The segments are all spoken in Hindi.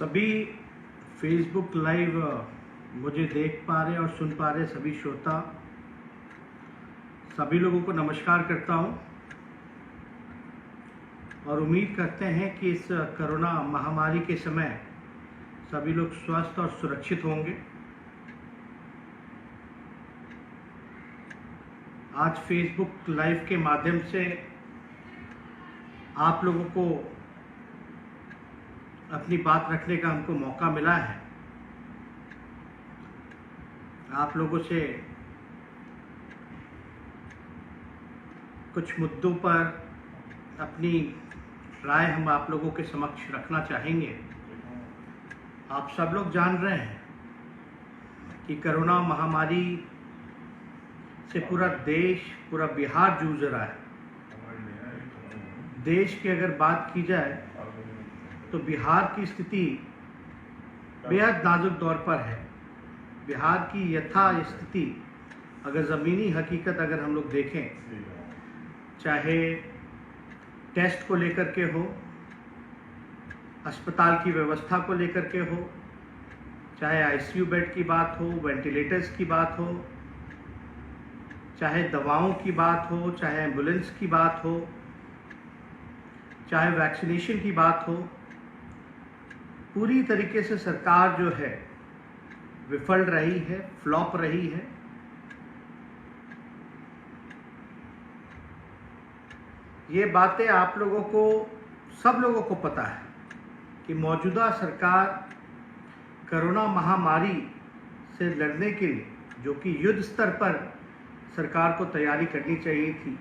सभी फेसबुक लाइव मुझे देख पा रहे और सुन पा रहे सभी श्रोता, सभी लोगों को नमस्कार करता हूं और उम्मीद करते हैं कि इस कोरोना महामारी के समय सभी लोग स्वस्थ और सुरक्षित होंगे। आज फेसबुक लाइव के माध्यम से आप लोगों को अपनी बात रखने का हमको मौका मिला है। आप लोगों से कुछ मुद्दों पर अपनी राय हम आप लोगों के समक्ष रखना चाहेंगे। आप सब लोग जान रहे हैं कि कोरोना महामारी से पूरा देश, पूरा बिहार जूझ रहा है। देश की अगर बात की जाए तो बिहार की स्थिति बेहद नाजुक दौर पर है। बिहार की यथा स्थिति अगर ज़मीनी हकीकत अगर हम लोग देखें, चाहे टेस्ट को लेकर के हो, अस्पताल की व्यवस्था को लेकर के हो, चाहे आईसीयू बेड की बात हो, वेंटिलेटर्स की बात हो, चाहे दवाओं की बात हो, चाहे एम्बुलेंस की बात हो, चाहे वैक्सीनेशन की बात हो, पूरी तरीके से सरकार जो है विफल रही है, फ्लॉप रही है। ये बातें आप लोगों को, सब लोगों को पता है कि मौजूदा सरकार कोरोना महामारी से लड़ने के लिए, जो कि युद्ध स्तर पर सरकार को तैयारी करनी चाहिए थी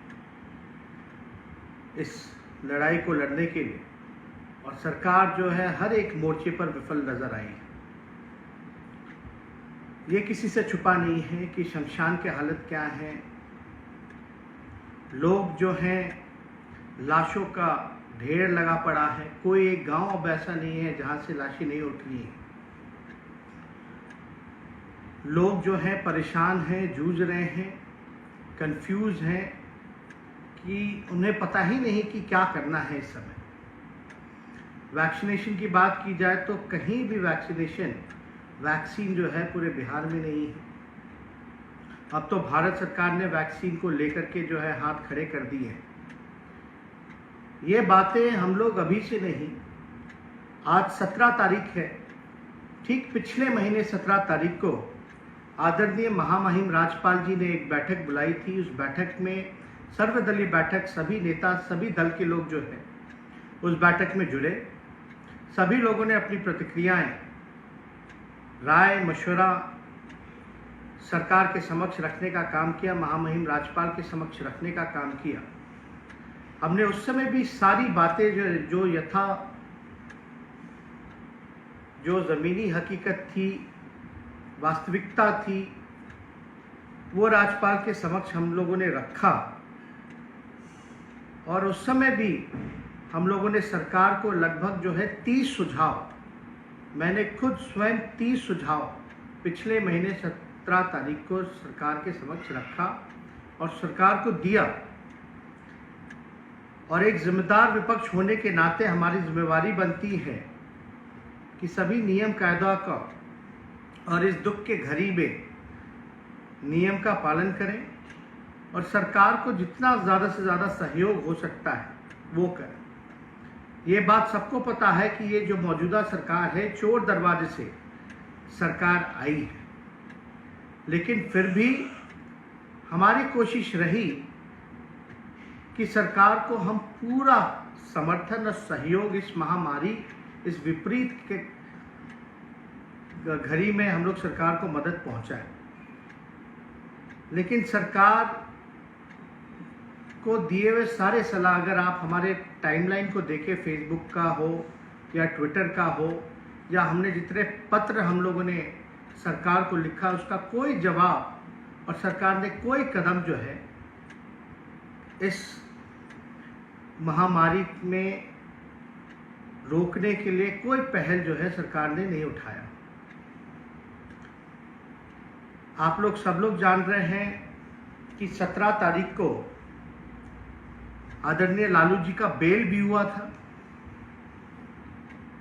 इस लड़ाई को लड़ने के लिए, और सरकार जो है हर एक मोर्चे पर विफल नजर आई है। ये किसी से छुपा नहीं है कि शमशान की हालत क्या है। लोग जो हैं, लाशों का ढेर लगा पड़ा है। कोई एक गांव अब ऐसा नहीं है जहां से लाशें नहीं उठ रही हैं। लोग जो हैं परेशान हैं, जूझ रहे हैं, कंफ्यूज हैं कि उन्हें पता ही नहीं कि क्या करना है इस समय। वैक्सीनेशन की बात की जाए तो कहीं भी वैक्सीन जो है पूरे बिहार में नहीं है। अब तो भारत सरकार ने वैक्सीन को लेकर के जो है हाथ खड़े कर दिए हैं। ये बातें हम लोग अभी से नहीं, आज 17 तारीख है, ठीक पिछले महीने 17 तारीख को आदरणीय महामहिम राज्यपाल जी ने एक बैठक बुलाई थी। उस बैठक में सर्वदलीय बैठक, सभी नेता, सभी दल के लोग जो है उस बैठक में जुड़े। सभी लोगों ने अपनी प्रतिक्रियाएं, राय, मशवरा सरकार के समक्ष रखने का काम किया, महामहिम राज्यपाल के समक्ष रखने का काम किया। हमने उस समय भी सारी बातें जो ज़मीनी हकीकत थी, वास्तविकता थी, वो राज्यपाल के समक्ष हम लोगों ने रखा। और उस समय भी हम लोगों ने सरकार को लगभग जो है 30 सुझाव, मैंने खुद स्वयं 30 सुझाव पिछले महीने 17 तारीख को सरकार के समक्ष रखा और सरकार को दिया। और एक जिम्मेदार विपक्ष होने के नाते हमारी जिम्मेवारी बनती है कि सभी नियम कायदा का और इस दुख के घड़ी में नियम का पालन करें और सरकार को जितना ज़्यादा से ज़्यादा सहयोग हो सकता है वो करें। ये बात सबको पता है कि ये जो मौजूदा सरकार है, चोर दरवाजे से सरकार आई है, लेकिन फिर भी हमारी कोशिश रही कि सरकार को हम पूरा समर्थन और सहयोग इस महामारी, इस विपरीत के घड़ी में हम लोग सरकार को मदद पहुंचाएं। लेकिन सरकार को दिए हुए सारे सलाह, अगर आप हमारे टाइमलाइन को देखें, फेसबुक का हो या ट्विटर का हो, या हमने जितने पत्र हम लोगों ने सरकार को लिखा, उसका कोई जवाब और सरकार ने कोई कदम जो है इस महामारी में रोकने के लिए कोई पहल जो है सरकार ने नहीं उठाया। आप लोग सब लोग जान रहे हैं कि 17 तारीख को आदरणीय लालू जी का बेल भी हुआ था।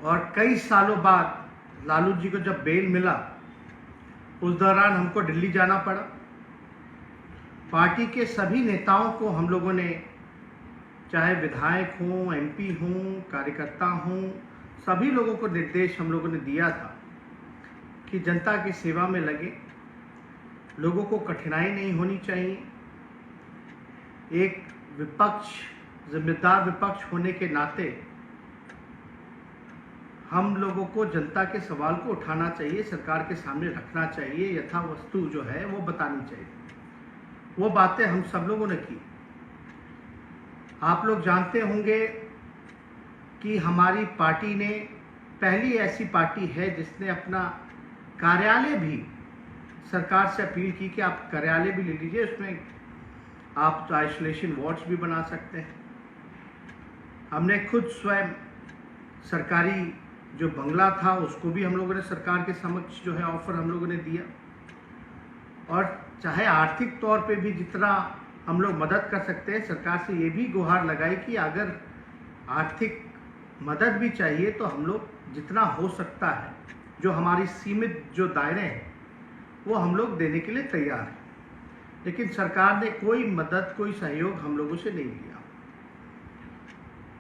और कई सालों बाद लालू जी को जब बेल मिला, उस दौरान हमको दिल्ली जाना पड़ा। पार्टी के सभी नेताओं को हम लोगों ने, चाहे विधायक हों, एमपी हों, कार्यकर्ता हों, सभी लोगों को निर्देश हम लोगों ने दिया था कि जनता की सेवा में लगे, लोगों को कठिनाई नहीं होनी चाहिए। एक विपक्ष, जिम्मेदार विपक्ष होने के नाते हम लोगों को जनता के सवाल को उठाना चाहिए, सरकार के सामने रखना चाहिए, यथा वस्तु जो है वो बतानी चाहिए। वो बातें हम सब लोगों ने की। आप लोग जानते होंगे कि हमारी पार्टी ने पहली ऐसी पार्टी है जिसने अपना कार्यालय भी सरकार से अपील की कि आप कार्यालय भी ले लीजिए, उसमें आप तो आइसोलेशन वार्ड्स भी बना सकते हैं। हमने खुद स्वयं सरकारी जो बंगला था उसको भी हम लोगों ने सरकार के समक्ष जो है ऑफर हम लोगों ने दिया। और चाहे आर्थिक तौर पे भी जितना हम लोग मदद कर सकते हैं, सरकार से ये भी गुहार लगाई कि अगर आर्थिक मदद भी चाहिए तो हम लोग जितना हो सकता है, जो हमारी सीमित जो दायरे हैं, वो हम लोग देने के लिए तैयार हैं। लेकिन सरकार ने कोई मदद, कोई सहयोग हम लोगों से नहीं लिया।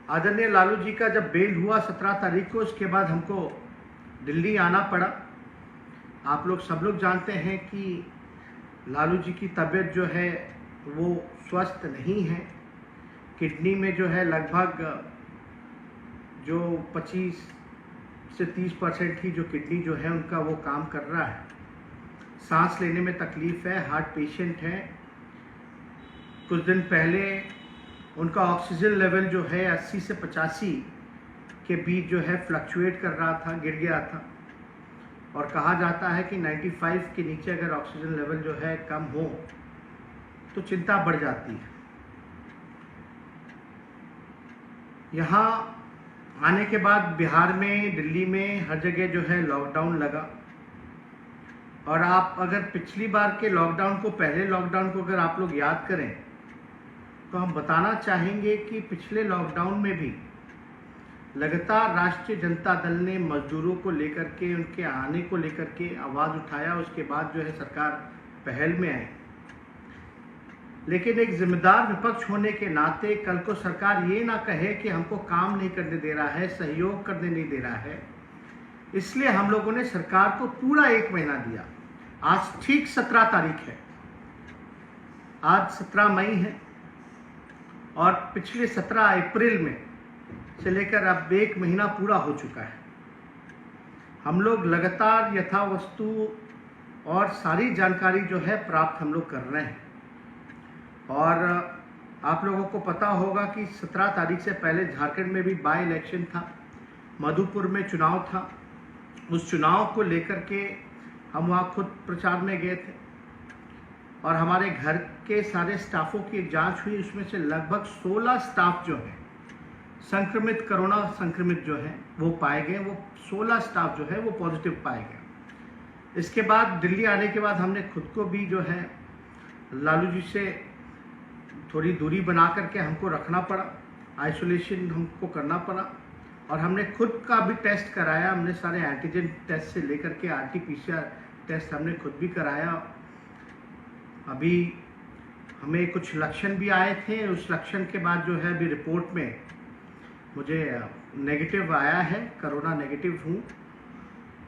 आदरणीय लालू जी का जब बेल हुआ 17 तारीख को, उसके बाद हमको दिल्ली आना पड़ा। आप लोग सब लोग जानते हैं कि लालू जी की तबीयत जो है वो स्वस्थ नहीं है। किडनी में जो है लगभग जो 25 से 30% की जो किडनी जो है उनका वो काम कर रहा है। सांस लेने में तकलीफ है, हार्ट पेशेंट है। कुछ दिन पहले उनका ऑक्सीजन लेवल जो है 80 से 85 के बीच जो है फ्लक्चुएट कर रहा था, गिर गया था। और कहा जाता है कि 95 के नीचे अगर ऑक्सीजन लेवल जो है कम हो तो चिंता बढ़ जाती है। यहाँ आने के बाद बिहार में, दिल्ली में हर जगह जो है लॉकडाउन लगा। और आप अगर पिछली बार के लॉकडाउन को, पहले लॉकडाउन को अगर आप लोग याद करें तो हम बताना चाहेंगे कि पिछले लॉकडाउन में भी लगातार राष्ट्रीय जनता दल ने मजदूरों को लेकर के, उनके आने को लेकर के आवाज़ उठाया। उसके बाद जो है सरकार पहल में आई। लेकिन एक जिम्मेदार विपक्ष होने के नाते कल को सरकार ये ना कहे कि हमको काम नहीं करने दे रहा है, सहयोग करने नहीं दे रहा है, इसलिए हम लोगों ने सरकार को पूरा 1 महीना दिया। आज ठीक 17 तारीख है, आज 17 मई है और पिछले 17 अप्रैल में से लेकर अब 1 महीना पूरा हो चुका है। हम लोग लगातार यथा वस्तु और सारी जानकारी जो है प्राप्त हम लोग कर रहे हैं। और आप लोगों को पता होगा कि 17 तारीख से पहले झारखंड में भी बाई इलेक्शन था, मधुपुर में चुनाव था। उस चुनाव को लेकर के हम वहाँ खुद प्रचार में गए थे और हमारे घर के सारे स्टाफों की एक जांच हुई। उसमें से लगभग 16 स्टाफ जो हैं संक्रमित, कोरोना संक्रमित जो हैं वो पाए गए। वो 16 स्टाफ जो है वो पॉजिटिव पाए गए। इसके बाद दिल्ली आने के बाद हमने खुद को भी जो है लालू जी से थोड़ी दूरी बना करके हमको रखना पड़ा, आइसोलेशन हमको करना पड़ा। और हमने खुद का भी टेस्ट कराया। हमने सारे एंटीजन टेस्ट से लेकर के RT-PCR टेस्ट हमने खुद भी कराया। अभी हमें कुछ लक्षण भी आए थे, उस लक्षण के बाद जो है अभी रिपोर्ट में मुझे नेगेटिव आया है, कोरोना नेगेटिव हूँ।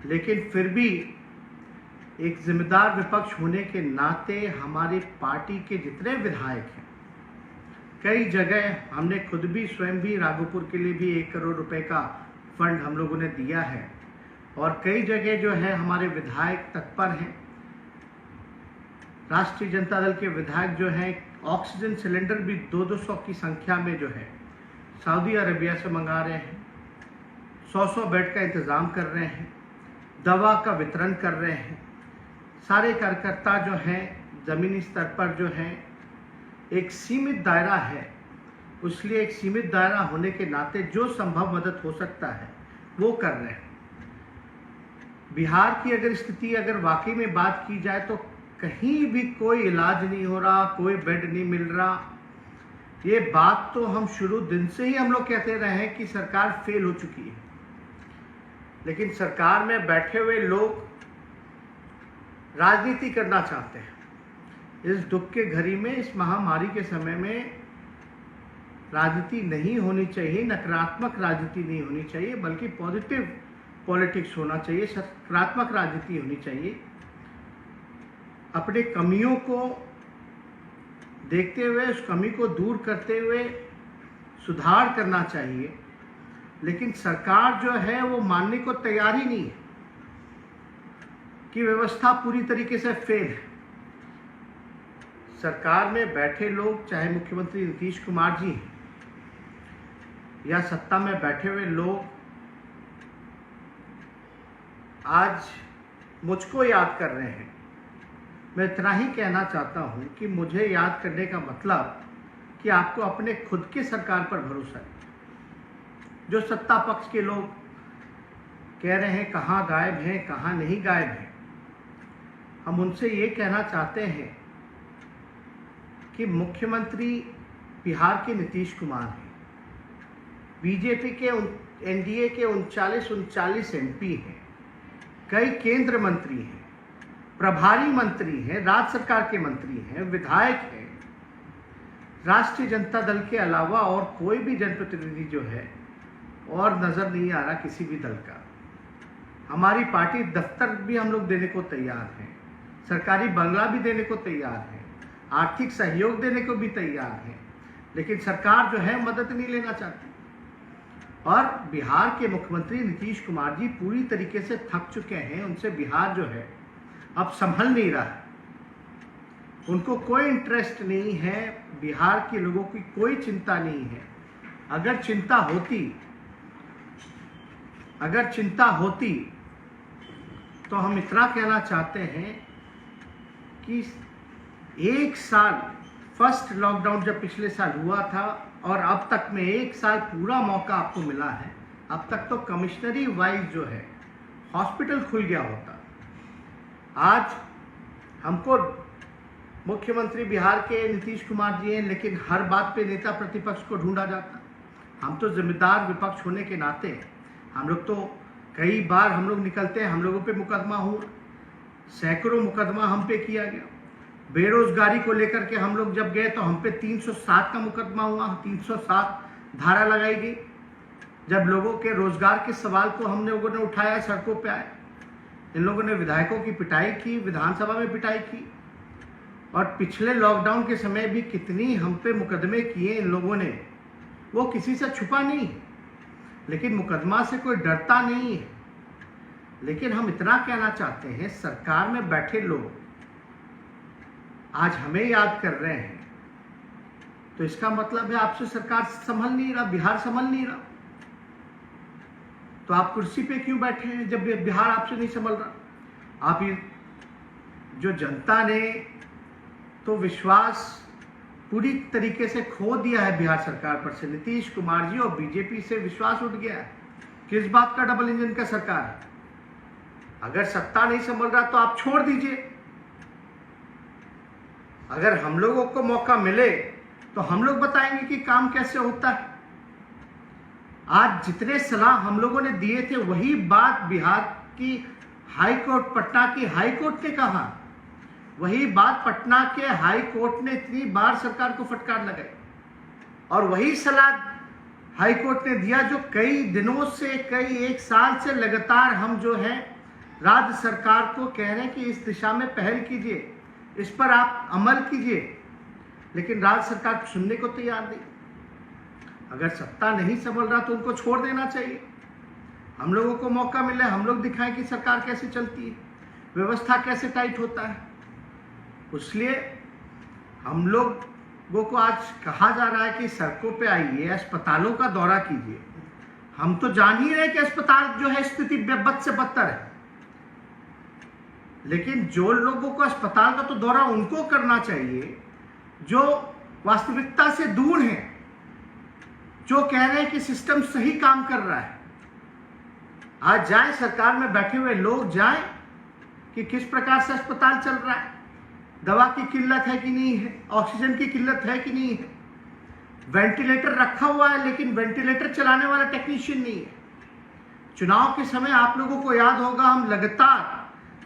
लेकिन फिर भी एक जिम्मेदार विपक्ष होने के नाते हमारी पार्टी के जितने विधायक हैं, कई जगह हमने खुद भी स्वयं भी राघोपुर के लिए भी 1 करोड़ रुपए का फंड हम लोगों ने दिया है। और कई जगह जो है हमारे विधायक तत्पर हैं। राष्ट्रीय जनता दल के विधायक जो हैं ऑक्सीजन सिलेंडर भी 200 की संख्या में जो है सऊदी अरेबिया से मंगा रहे हैं, 100 बेड का इंतज़ाम कर रहे हैं, दवा का वितरण कर रहे हैं। सारे कार्यकर्ता जो हैं ज़मीनी स्तर पर जो हैं, एक सीमित दायरा है, इसलिए एक सीमित दायरा होने के नाते जो संभव मदद हो सकता है वो कर रहे हैं। बिहार की अगर स्थिति अगर वाकई में बात की जाए तो कहीं भी कोई इलाज नहीं हो रहा, कोई बेड नहीं मिल रहा। ये बात तो हम शुरू दिन से ही हम लोग कहते रहे हैं कि सरकार फेल हो चुकी है। लेकिन सरकार में बैठे हुए लोग राजनीति करना चाहते हैं। इस दुख के घड़ी में, इस महामारी के समय में राजनीति नहीं होनी चाहिए, नकारात्मक राजनीति नहीं होनी चाहिए, बल्कि पॉजिटिव पॉलिटिक्स होना चाहिए, सकारात्मक राजनीति होनी चाहिए। अपने कमियों को देखते हुए, उस कमी को दूर करते हुए सुधार करना चाहिए। लेकिन सरकार जो है वो मानने को तैयार ही नहीं है कि व्यवस्था पूरी तरीके से फेल है। सरकार में बैठे लोग, चाहे मुख्यमंत्री नीतीश कुमार जी हैं या सत्ता में बैठे हुए लोग, आज मुझको याद कर रहे हैं। मैं इतना ही कहना चाहता हूं कि मुझे याद करने का मतलब कि आपको अपने खुद के सरकार पर भरोसा है। जो सत्ता पक्ष के लोग कह रहे हैं कहाँ गायब हैं, कहाँ नहीं गायब हैं, हम उनसे ये कहना चाहते हैं कि मुख्यमंत्री बिहार के नीतीश कुमार हैं, बीजेपी के एनडीए के 39 एमपी हैं, कई केंद्र मंत्री हैं, प्रभारी मंत्री हैं, राज्य सरकार के मंत्री हैं, विधायक हैं। राष्ट्रीय जनता दल के अलावा और कोई भी जनप्रतिनिधि जो है और नजर नहीं आ रहा किसी भी दल का। हमारी पार्टी दफ्तर भी हम लोग देने को तैयार हैं, सरकारी बंगला भी देने को तैयार है, आर्थिक सहयोग देने को भी तैयार है, लेकिन सरकार जो है मदद नहीं लेना चाहती। और बिहार के मुख्यमंत्री नीतीश कुमार जी पूरी तरीके से थक चुके हैं। उनसे बिहार जो है अब संभल नहीं रहा है। उनको कोई इंटरेस्ट नहीं है, बिहार के लोगों की कोई चिंता नहीं है। अगर चिंता होती तो हम इतना कहना चाहते हैं कि एक साल, फर्स्ट लॉकडाउन जब पिछले साल हुआ था और अब तक में एक साल पूरा मौका आपको मिला है। अब तक तो कमिश्नरी वाइज जो है हॉस्पिटल खुल गया होता। आज हमको मुख्यमंत्री बिहार के नीतीश कुमार जी हैं, लेकिन हर बात पे नेता प्रतिपक्ष को ढूंढा जाता। हम तो जिम्मेदार विपक्ष होने के नाते हम लोग तो कई बार हम लोग निकलते हैं, हम लोगों पे मुकदमा हुआ, सैकड़ों मुकदमा हम पे किया गया। बेरोजगारी को लेकर के हम लोग जब गए तो हम पे 307 का मुकदमा हुआ, 307 धारा लगाई गई। जब लोगों के रोजगार के सवाल को हम लोगों ने उठाया, सड़कों पे आए, इन लोगों ने विधायकों की पिटाई की, विधानसभा में पिटाई की। और पिछले लॉकडाउन के समय भी कितनी हम पे मुकदमे किए इन लोगों ने, वो किसी से छुपा नहीं। लेकिन मुकदमा से कोई डरता नहीं है। लेकिन हम इतना कहना चाहते हैं, सरकार में बैठे लोग आज हमें याद कर रहे हैं, तो इसका मतलब है आपसे सरकार संभल नहीं रहा, बिहार संभल नहीं रहा। तो आप कुर्सी पे क्यों बैठे हैं जब बिहार आपसे नहीं संभल रहा? आप ये जो जनता ने तो विश्वास पूरी तरीके से खो दिया है बिहार सरकार पर से। नीतीश कुमार जी और बीजेपी से विश्वास उठ गया है। किस बात का डबल इंजन का सरकार है? अगर सत्ता नहीं संभल रहा तो आप छोड़ दीजिए। अगर हम लोगों को मौका मिले तो हम लोग बताएंगे कि काम कैसे होता है। आज जितने सलाह हम लोगों ने दिए थे वही बात बिहार की हाई कोर्ट, पटना की हाई कोर्ट ने कहा। वही बात पटना के हाई कोर्ट ने इतनी बार सरकार को फटकार लगाई, और वही सलाह हाई कोर्ट ने दिया जो कई दिनों से, कई एक साल से लगातार हम जो है राज्य सरकार को कह रहे हैं कि इस दिशा में पहल कीजिए, इस पर आप अमल कीजिए। लेकिन राज्य सरकार सुनने को तैयार नहीं। अगर सत्ता नहीं संभल रहा तो उनको छोड़ देना चाहिए। हम लोगों को मौका मिले, हम लोग दिखाएं कि सरकार कैसे चलती है, व्यवस्था कैसे टाइट होता है। इसलिए हम लोगों को आज कहा जा रहा है कि सड़कों पे आइए, अस्पतालों का दौरा कीजिए। हम तो जान ही रहे कि अस्पताल जो है स्थिति बद से बदतर है, लेकिन जो लोगों को अस्पताल का तो दौरा उनको करना चाहिए जो वास्तविकता से दूर हैं, जो कह रहे हैं कि सिस्टम सही काम कर रहा है। आज जाएं, सरकार में बैठे हुए लोग जाएं कि किस प्रकार से अस्पताल चल रहा है, दवा की किल्लत है कि नहीं है, ऑक्सीजन की किल्लत है कि नहीं है, वेंटिलेटर रखा हुआ है लेकिन वेंटिलेटर चलाने वाला टेक्नीशियन नहीं है, चुनाव के समय आप लोगों को याद होगा, हम लगातार,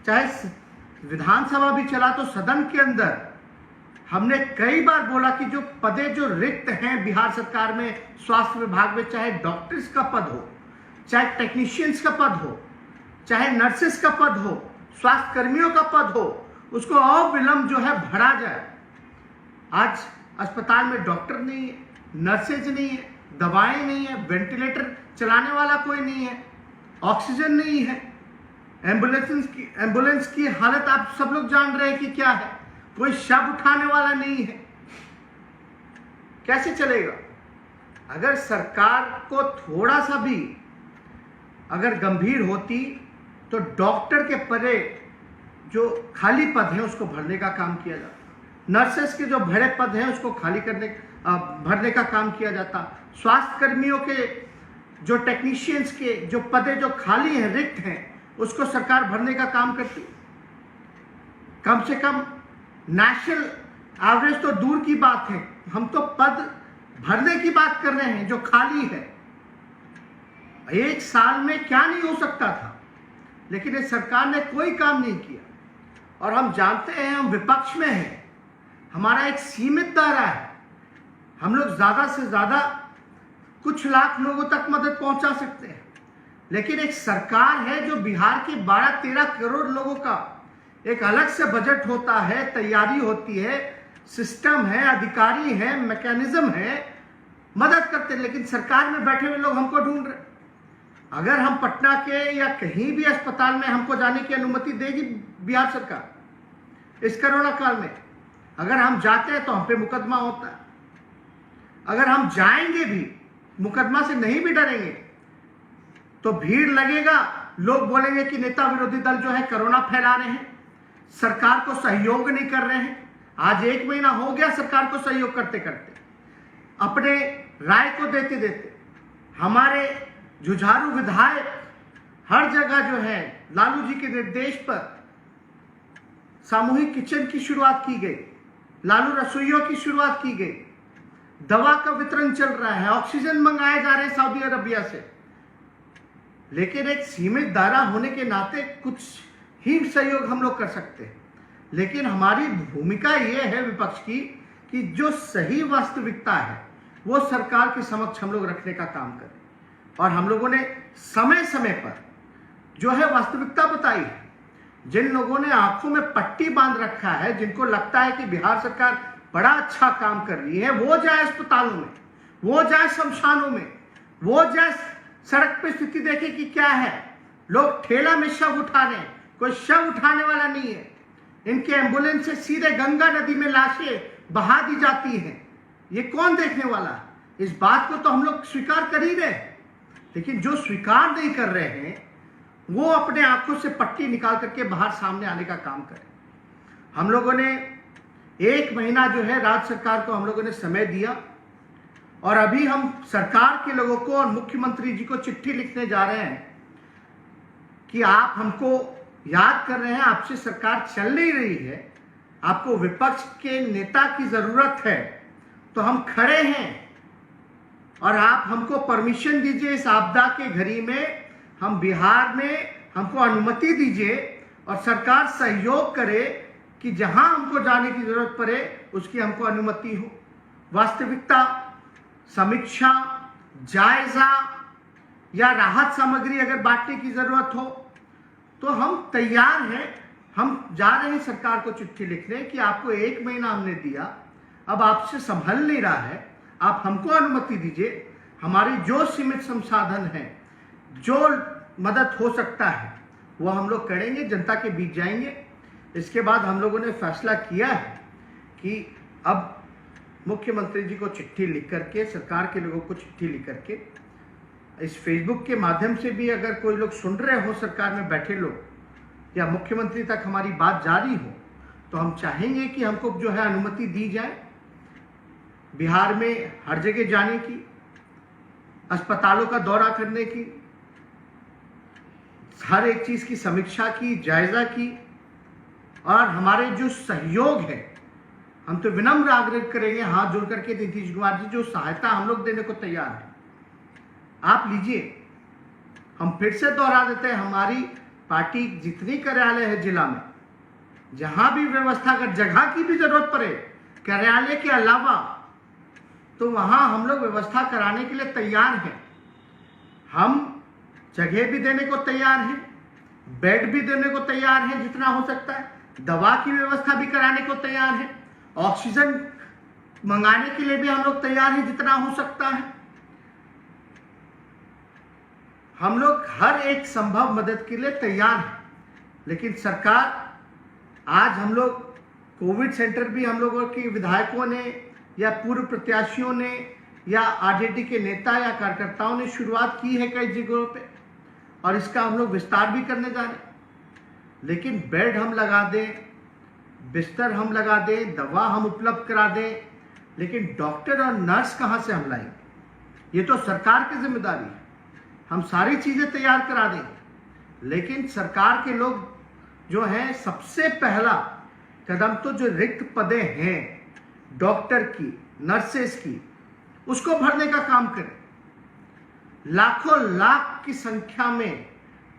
चाहे विधानसभा भी चला तो सदन के अंदर हमने कई बार बोला कि जो पदे जो रिक्त हैं बिहार सरकार में, स्वास्थ्य विभाग में, चाहे डॉक्टर्स का पद हो, चाहे टेक्नीशियंस का पद हो, चाहे नर्सेस का पद हो, स्वास्थ्य कर्मियों का पद हो, उसको अविलंब जो है भरा जाए। आज अस्पताल में डॉक्टर नहीं है, नर्सेज नहीं है, दवाएं नहीं है, वेंटिलेटर चलाने वाला कोई नहीं है, ऑक्सीजन नहीं है, एम्बुलेंस की हालत आप सब लोग जान रहे हैं कि क्या है, कोई शव उठाने वाला नहीं है। कैसे चलेगा? अगर सरकार को थोड़ा सा भी अगर गंभीर होती तो डॉक्टर के पदे जो खाली पद हैं उसको भरने का काम किया जाता, नर्सेस के जो भरे पद हैं उसको भरने का काम किया जाता, स्वास्थ्य कर्मियों के जो टेक्नीशियंस के जो पदे जो खाली हैं, रिक्त हैं, उसको सरकार भरने का काम करती। कम से कम नेशनल एवरेज तो दूर की बात है, हम तो पद भरने की बात कर रहे हैं जो खाली है। एक साल में क्या नहीं हो सकता था, लेकिन इस सरकार ने कोई काम नहीं किया। और हम जानते हैं हम विपक्ष में हैं, हमारा एक सीमित दायरा है, हम लोग ज्यादा से ज्यादा कुछ लाख लोगों तक मदद पहुंचा सकते हैं, लेकिन एक सरकार है जो बिहार के 12-13 करोड़ लोगों का एक अलग से बजट होता है, तैयारी होती है, सिस्टम है, अधिकारी है, मैकेनिज्म है, मदद करते हैं, लेकिन सरकार में बैठे हुए लोग हमको ढूंढ रहे। अगर हम पटना के या कहीं भी अस्पताल में हमको जाने की अनुमति देगी बिहार सरकार इस कोरोना काल में, अगर हम जाते हैं तो हम पे मुकदमा होता है। अगर हम जाएंगे भी, मुकदमा से नहीं भी डरेंगे तो भीड़ लगेगा, लोग बोलेंगे कि नेता विरोधी दल जो है कोरोना फैला रहे हैं, सरकार को सहयोग नहीं कर रहे हैं। आज 1 महीना हो गया सरकार को सहयोग करते करते, अपने राय को देते देते। हमारे जुझारू विधायक हर जगह जो है लालू जी के निर्देश पर सामूहिक किचन की शुरुआत की गई, लालू रसोइयों की शुरुआत की गई, दवा का वितरण चल रहा है, ऑक्सीजन मंगाए जा रहे हैं सऊदी अरबिया से। लेकिन एक सीमित दायरा होने के नाते कुछ ही सहयोग हम लोग कर सकते हैं, लेकिन हमारी भूमिका यह है विपक्ष की कि जो सही वास्तविकता है वो सरकार के समक्ष हम लोग रखने का काम करें। और हम लोगों ने समय समय पर जो है वास्तविकता बताई है। जिन लोगों ने आंखों में पट्टी बांध रखा है, जिनको लगता है कि बिहार सरकार बड़ा अच्छा काम कर रही है, वो जाए अस्पतालों में, वो जाए शमशानों में, वो जाए सड़क पे स्थिति देखे कि क्या है। लोग ठेला में शव उठा रहे हैं, कोई शव उठाने वाला नहीं है। इनके एम्बुलेंस से सीधे गंगा नदी में लाशें बहा दी जाती हैं। ये कौन देखने वाला है? इस बात को तो हम लोग स्वीकार कर ही रहे हैं, लेकिन जो स्वीकार नहीं कर रहे हैं वो अपने आंखों से पट्टी निकाल करके बाहर सामने आने का काम करें। हम लोगों ने 1 महीना जो है राज्य सरकार को हम लोगों ने समय दिया, और अभी हम सरकार के लोगों को और मुख्यमंत्री जी को चिट्ठी लिखने जा रहे हैं कि आप हमको याद कर रहे हैं, आपसे सरकार चल नहीं रही है, आपको विपक्ष के नेता की जरूरत है, तो हम खड़े हैं और आप हमको परमिशन दीजिए इस आपदा के घड़ी में, हम बिहार में हमको अनुमति दीजिए और सरकार सहयोग करे कि जहां हमको जाने की जरूरत पड़े उसकी हमको अनुमति हो। वास्तविकता, समीक्षा, जायजा या राहत सामग्री अगर बांटने की जरूरत हो तो हम तैयार हैं। हम जा रहे हैं सरकार को चिट्ठी लिखने कि आपको 1 महीना हमने दिया, अब आपसे संभल नहीं रहा है, आप हमको अनुमति दीजिए। हमारी जो सीमित संसाधन है, जो मदद हो सकता है वो हम लोग करेंगे, जनता के बीच जाएंगे। इसके बाद हम लोगों ने फैसला किया है कि अब मुख्यमंत्री जी को चिट्ठी लिख करके, सरकार के लोगों को चिट्ठी लिख करके, इस फेसबुक के माध्यम से भी अगर कोई लोग सुन रहे हो, सरकार में बैठे लोग, या मुख्यमंत्री तक हमारी बात जारी हो, तो हम चाहेंगे कि हमको जो है अनुमति दी जाए बिहार में हर जगह जाने की, अस्पतालों का दौरा करने की, हर एक चीज की समीक्षा की, जायजा की। और हमारे जो सहयोग है, हम तो विनम्र आग्रह करेंगे हाथ जोड़ करके, नीतीश कुमार जी जो सहायता हम लोग देने को तैयार है, आप लीजिए। हम फिर से दोहरा देते हैं, हमारी पार्टी जितनी कार्यालय है जिला में, जहां भी व्यवस्था, अगर जगह की भी जरूरत पड़े कार्यालय के अलावा, तो वहां हम लोग व्यवस्था कराने के लिए तैयार हैं। हम जगह भी देने को तैयार हैं, बेड भी देने को तैयार हैं जितना हो सकता है, दवा की व्यवस्था भी कराने को तैयार है, ऑक्सीजन मंगाने के लिए भी हम लोग तैयार हैं जितना हो सकता है। हम लोग हर एक संभव मदद के लिए तैयार हैं। लेकिन सरकार, आज हम लोग कोविड सेंटर भी हम लोगों के विधायकों ने या पूर्व प्रत्याशियों ने या आरजेडी के नेता या कार्यकर्ताओं ने शुरुआत की है कई जगहों पे, और इसका हम लोग विस्तार भी करने जा रहे हैं। लेकिन बेड हम लगा दें, बिस्तर हम लगा दें, दवा हम उपलब्ध करा दें, लेकिन डॉक्टर और नर्स कहाँ से हम लाएंगे? ये तो सरकार की जिम्मेदारी है। हम सारी चीज़ें तैयार करा देंगे, लेकिन सरकार के लोग जो हैं, सबसे पहला कदम तो जो रिक्त पदें हैं डॉक्टर की, नर्सेस की, उसको भरने का काम करें। लाखों लाख की संख्या में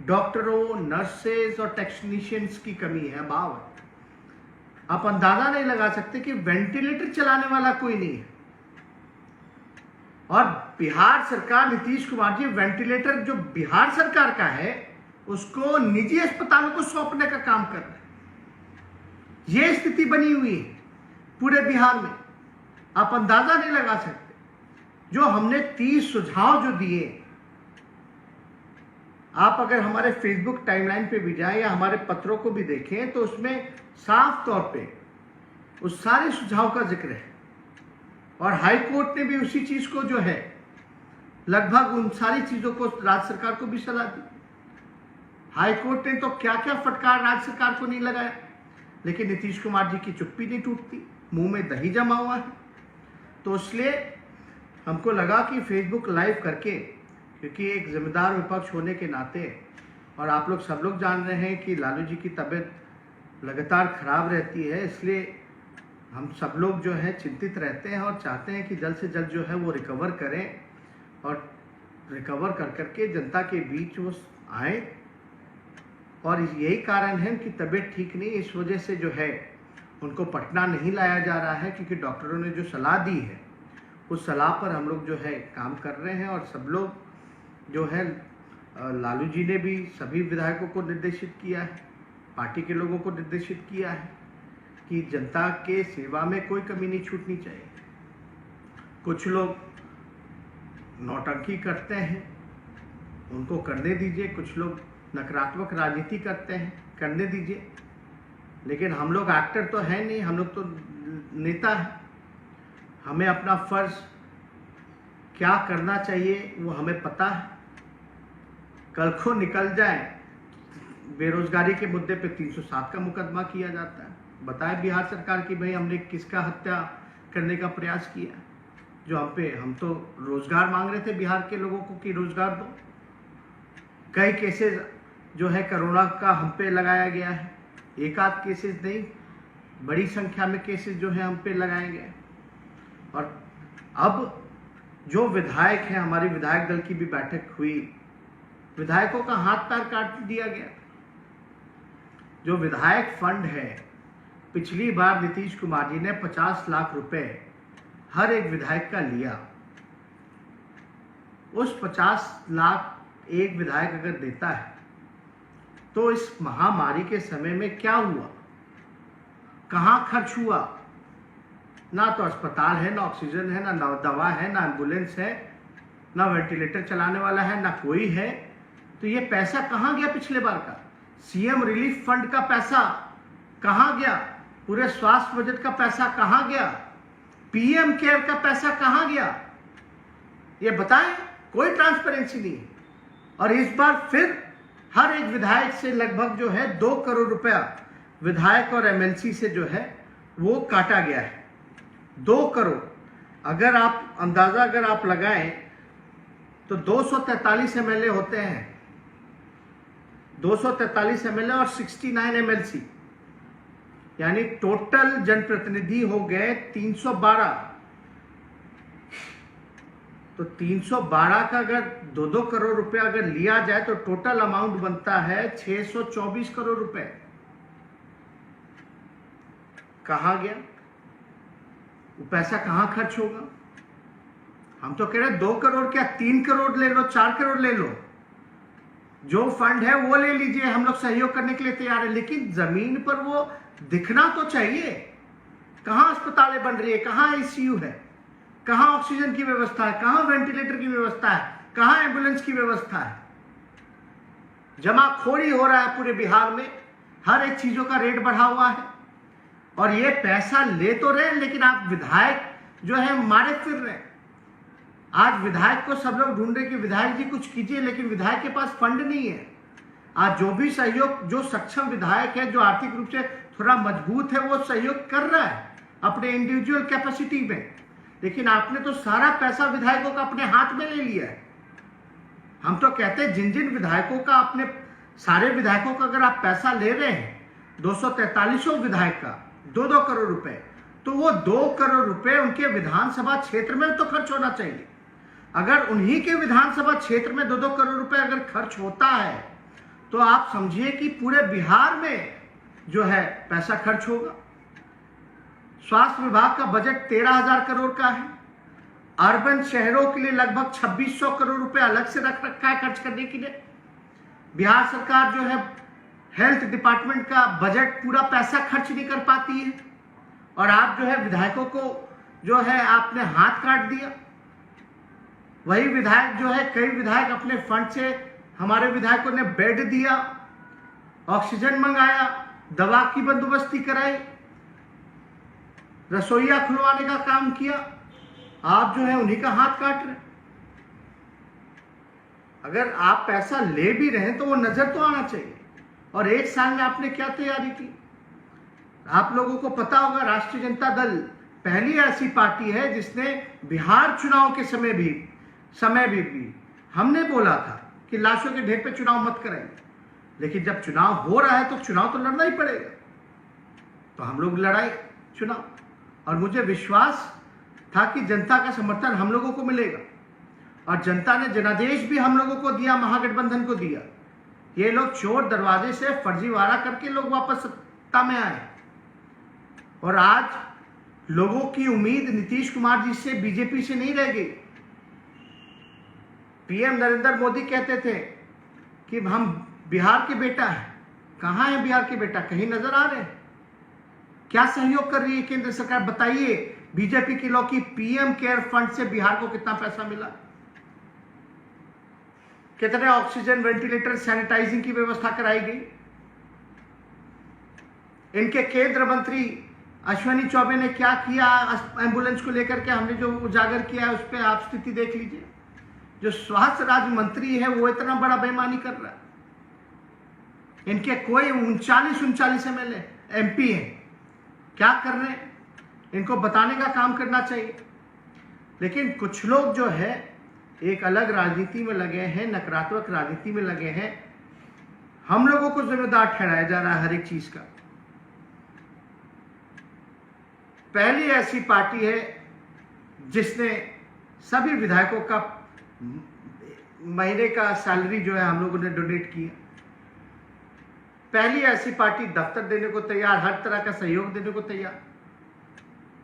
डॉक्टरों, नर्सेस और टेक्नीशियंस की कमी है, अभाव है। आप अंदाजा नहीं लगा सकते कि वेंटिलेटर चलाने वाला कोई नहीं है। और बिहार सरकार, नीतीश कुमार जी, वेंटिलेटर जो बिहार सरकार का है उसको निजी अस्पतालों को सौंपने का काम कर रहे हैं। यह स्थिति बनी हुई है पूरे बिहार में, आप अंदाजा नहीं लगा सकते। जो हमने 30 सुझाव जो दिए, आप अगर हमारे फेसबुक टाइमलाइन पे भी जाएं या हमारे पत्रों को भी देखें, तो उसमें साफ तौर पे उस सारे सुझाव का जिक्र है। और हाई कोर्ट ने भी उसी चीज को जो है, लगभग उन सारी चीजों को राज्य सरकार को भी सलाह दी। हाई कोर्ट ने तो क्या क्या फटकार राज्य सरकार को नहीं लगाया, लेकिन नीतीश कुमार जी की चुप्पी नहीं टूटती, मुंह में दही जमा हुआ है। तो इसलिए हमको लगा कि फेसबुक लाइव करके, क्योंकि एक जिम्मेदार विपक्ष होने के नाते, और आप लोग सब लोग जान रहे हैं कि लालू जी की तबीयत लगातार खराब रहती है, इसलिए हम सब लोग जो है चिंतित रहते हैं और चाहते हैं कि जल्द से जल्द जो है वो रिकवर करें, और रिकवर कर करके जनता के बीच वो आए। और यही कारण है कि तबीयत ठीक नहीं, इस वजह से जो है उनको पटना नहीं लाया जा रहा है, क्योंकि डॉक्टरों ने जो सलाह दी है उस सलाह पर हम लोग जो है काम कर रहे हैं। और सब लोग जो है, लालू जी ने भी सभी विधायकों को निर्देशित किया है, पार्टी के लोगों को निर्देशित किया है कि जनता के सेवा में कोई कमी नहीं छूटनी चाहिए। कुछ लोग नौटंकी करते हैं, उनको करने दीजिए। कुछ लोग नकारात्मक राजनीति करते हैं, करने दीजिए। लेकिन हम लोग एक्टर तो है नहीं, हम लोग तो नेता हैं। हमें अपना फर्ज क्या करना चाहिए वो हमें पता है। कल को निकल जाए, बेरोजगारी के मुद्दे पे 307 का मुकदमा किया जाता है। बताए बिहार सरकार की भाई हमने किसका हत्या करने का प्रयास किया, जो हम तो रोजगार मांग रहे थे बिहार के लोगों को कि रोजगार दो। कई केसेस जो है कोरोना का हम पे लगाया गया है, एक आध केसेस नहीं, बड़ी संख्या में केसेस जो है हम पे लगाए गए। और अब जो विधायक हैं, हमारी विधायक दल की भी बैठक हुई, विधायकों का हाथ पैर काट दिया गया। जो विधायक फंड है, पिछली बार नीतीश कुमार जी ने 50 लाख रुपए हर एक विधायक का लिया। उस 50 लाख एक विधायक अगर देता है तो इस महामारी के समय में क्या हुआ, कहां खर्च हुआ? ना तो अस्पताल है, ना ऑक्सीजन है, ना दवा है, ना एम्बुलेंस है, ना वेंटिलेटर चलाने वाला है, ना कोई है। तो ये पैसा कहां गया पिछले बार का? सीएम रिलीफ फंड का पैसा कहां गया? पूरे स्वास्थ्य बजट का पैसा कहां गया? पीएम केयर का पैसा कहां गया? ये बताएं, कोई ट्रांसपेरेंसी नहीं है। और इस बार फिर हर एक विधायक से लगभग जो है 2 करोड़ रुपया विधायक और एमएलसी से जो है वो काटा गया है। 2 करोड़, अगर आप अंदाजा अगर आप लगाएं तो 243 एमएलए होते हैं, 243 एमएलए और 69 एमएलसी, यानी टोटल जनप्रतिनिधि हो गए 312। तो 312 का अगर 2-2 करोड़ रुपए अगर लिया जाए तो टोटल अमाउंट बनता है 624 करोड़ रुपए। कहां गया वो पैसा, कहां खर्च होगा? हम तो कह रहे हैं 2 करोड़ क्या 3 करोड़ ले लो, 4 करोड़ ले लो, जो फंड है वो ले लीजिए, हम लोग सहयोग करने के लिए तैयार है, लेकिन जमीन पर वो दिखना तो चाहिए। कहां अस्पतालें बन रही है, कहां आईसीयू है, कहां ऑक्सीजन की व्यवस्था है, कहां वेंटिलेटर की व्यवस्था है, कहां एम्बुलेंस की व्यवस्था है? जमाखोरी हो रहा है पूरे बिहार में, हर एक चीजों का रेट बढ़ा हुआ है और ये पैसा ले तो रहे हैं, लेकिन आप विधायक जो है मारे फिर रहे हैं। आज विधायक को सब लोग ढूंढ रहे कि विधायक जी कुछ कीजिए, लेकिन विधायक के पास फंड नहीं है। आज जो भी सहयोग, जो सक्षम विधायक है, जो आर्थिक रूप से थोड़ा मजबूत है, वो सहयोग कर रहा है अपने इंडिविजुअल कैपेसिटी में, लेकिन आपने तो सारा पैसा विधायकों का अपने हाथ में ले लिया है। हम तो कहते हैं जिन जिन विधायकों का, अपने सारे विधायकों का अगर आप पैसा ले रहे हैं, 243 विधायक का 2-2 करोड़ रुपए, तो वो 2 करोड़ रुपए उनके विधानसभा क्षेत्र में तो खर्च होना चाहिए। अगर उन्हीं के विधानसभा क्षेत्र में 2-2 करोड़ रुपए अगर खर्च होता है तो आप समझिए कि पूरे बिहार में जो है पैसा खर्च होगा। स्वास्थ्य विभाग का बजट 13,000 करोड़ का है। अर्बन शहरों के लिए लगभग 2600 करोड़ रुपए अलग से रख रखा है खर्च करने के लिए। बिहार सरकार जो है हेल्थ डिपार्टमेंट का बजट पूरा पैसा खर्च नहीं कर पाती है, और आप जो है विधायकों को जो है आपने हाथ काट दिया। वही विधायक जो है, कई विधायक अपने फंड से, हमारे विधायकों ने बेड दिया, ऑक्सीजन मंगाया, दवा की बंदोबस्ती कराई, रसोईया खुलवाने का काम किया। आप जो है उन्हीं का हाथ काट रहे। अगर आप पैसा ले भी रहे हैं तो वो नजर तो आना चाहिए। और एक साल में आपने क्या तैयारी की? आप लोगों को पता होगा, राष्ट्रीय जनता दल पहली ऐसी पार्टी है जिसने बिहार चुनाव के समय भी हमने बोला था कि लाशों के ढेर पे चुनाव मत कराइए, लेकिन जब चुनाव हो रहा है तो चुनाव तो लड़ना ही पड़ेगा। तो हम लोग लड़ाई चुनाव, और मुझे विश्वास था कि जनता का समर्थन हम लोगों को मिलेगा, और जनता ने जनादेश भी हम लोगों को दिया, महागठबंधन को दिया। ये लोग चोर दरवाजे से फर्जीवाड़ा करके लोग वापस सत्ता में आए, और आज लोगों की उम्मीद नीतीश कुमार जी से, बीजेपी से नहीं रह गई। पीएम नरेंद्र मोदी कहते थे कि हम बिहार के बेटा हैं। कहां है बिहार के बेटा? कहीं नजर आ रहे हैं? क्या सहयोग कर रही है केंद्र सरकार? बताइए बीजेपी के लोग की पीएम केयर फंड से बिहार को कितना पैसा मिला, कितने ऑक्सीजन, वेंटिलेटर, सैनिटाइजिंग की व्यवस्था कराई गई। इनके केंद्र मंत्री अश्विनी चौबे ने क्या किया एम्बुलेंस को लेकर के, हमने जो उजागर किया है उस पर आप स्थिति देख लीजिए। जो स्वास्थ्य राज्य मंत्री है वो इतना बड़ा बेईमानी कर रहा है। इनके कोई 39 एमएलए एमपी हैं, क्या कर रहे हैं? इनको बताने का काम करना चाहिए। लेकिन कुछ लोग जो है एक अलग राजनीति में लगे हैं, नकारात्मक राजनीति में लगे हैं। हम लोगों को जिम्मेदार ठहराया जा रहा है हर एक चीज का। पहली ऐसी पार्टी है जिसने सभी विधायकों का महीने का सैलरी जो है हम लोगों ने डोनेट किया। पहली ऐसी पार्टी दफ्तर देने को तैयार, हर तरह का सहयोग देने को तैयार।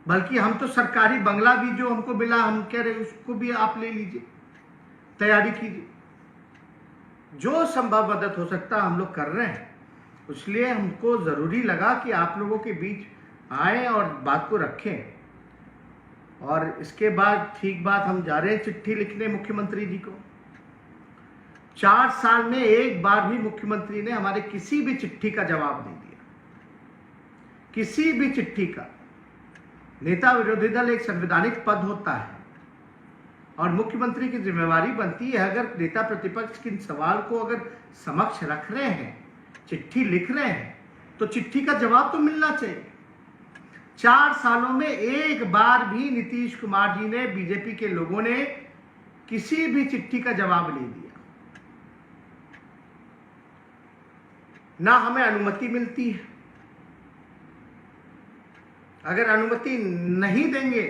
बल्कि हम तो सरकारी बंगला भी जो हमको मिला, हम कह रहे उसको भी आप ले लीजिए, तैयारी कीजिए। जो संभव मदद हो सकता हम लोग कर रहे हैं। इसलिए हमको जरूरी लगा कि आप लोगों के बीच आए और बात को रखें। और इसके बाद ठीक बात, हम जा रहे हैं चिट्ठी लिखने मुख्यमंत्री जी को। 4 साल में एक बार भी मुख्यमंत्री ने हमारे किसी भी चिट्ठी का जवाब नहीं दिया, किसी भी चिट्ठी का। नेता विरोधी दल एक संवैधानिक पद होता है और मुख्यमंत्री की जिम्मेवारी बनती है, अगर नेता प्रतिपक्ष के सवाल को अगर समक्ष रख रहे हैं, चिट्ठी लिख रहे हैं, तो चिट्ठी का जवाब तो मिलना चाहिए। 4 सालों में एक बार भी नीतीश कुमार जी ने, बीजेपी के लोगों ने किसी भी चिट्ठी का जवाब नहीं दिया। ना हमें अनुमति मिलती है। अगर अनुमति नहीं देंगे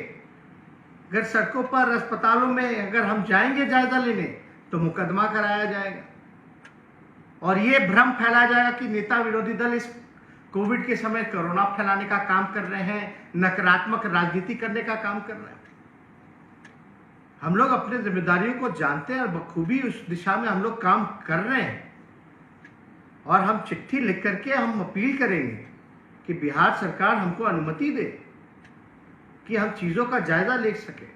अगर सड़कों पर अस्पतालों में अगर हम जाएंगे जायजा लेने तो मुकदमा कराया जाएगा और ये भ्रम फैलाया जाएगा कि नेता विरोधी दल इस कोविड के समय कोरोना फैलाने का काम कर रहे हैं, नकारात्मक राजनीति करने का काम कर रहे हैं। हम लोग अपने जिम्मेदारियों को जानते हैं और बखूबी उस दिशा में हम लोग काम कर रहे हैं और हम चिट्ठी लिख करके हम अपील करेंगे कि बिहार सरकार हमको अनुमति दे कि हम चीजों का जायजा ले सके,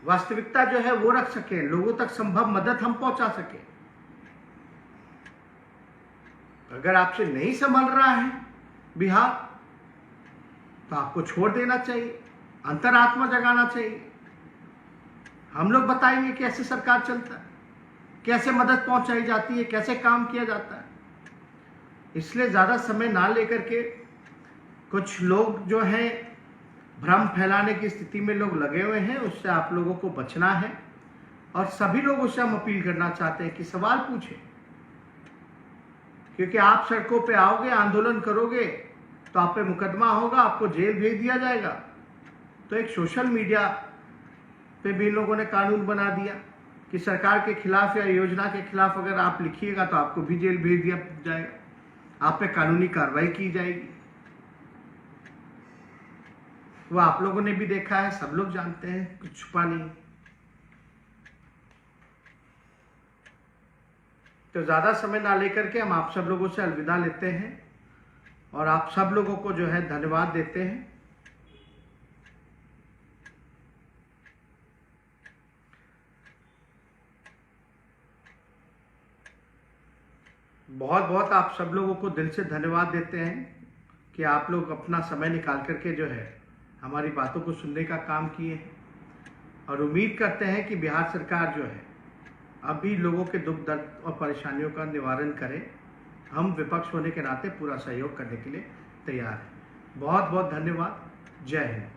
वास्तविकता जो है वो रख सके, लोगों तक संभव मदद हम पहुंचा सके। अगर आपसे नहीं संभल रहा है बिहार तो आपको छोड़ देना चाहिए, अंतरात्मा जगाना चाहिए। हम लोग बताएंगे कैसे सरकार चलता है, कैसे मदद पहुंचाई जाती है, कैसे काम किया जाता है। इसलिए ज्यादा समय ना लेकर के कुछ लोग जो हैं भ्रम फैलाने की स्थिति में लोग लगे हुए हैं, उससे आप लोगों को बचना है और सभी लोगों से हम अपील करना चाहते हैं कि सवाल पूछें, क्योंकि आप सड़कों पे आओगे, आंदोलन करोगे तो आप पे मुकदमा होगा, आपको जेल भेज दिया जाएगा। तो एक सोशल मीडिया पे भी इन लोगों ने कानून बना दिया कि सरकार के खिलाफ या योजना के खिलाफ अगर आप लिखिएगा तो आपको भी जेल भेज दिया जाएगा, आप पे कानूनी कार्रवाई की जाएगी। वो आप लोगों ने भी देखा है, सब लोग जानते हैं, कुछ छुपा नहीं। तो ज्यादा समय ना लेकर के हम आप सब लोगों से अलविदा लेते हैं और आप सब लोगों को जो है धन्यवाद देते हैं। बहुत बहुत आप सब लोगों को दिल से धन्यवाद देते हैं कि आप लोग अपना समय निकाल करके जो है हमारी बातों को सुनने का काम किए हैं और उम्मीद करते हैं कि बिहार सरकार जो है अभी लोगों के दुख दर्द और परेशानियों का निवारण करे। हम विपक्ष होने के नाते पूरा सहयोग करने के लिए तैयार हैं। बहुत बहुत धन्यवाद। जय हिंद।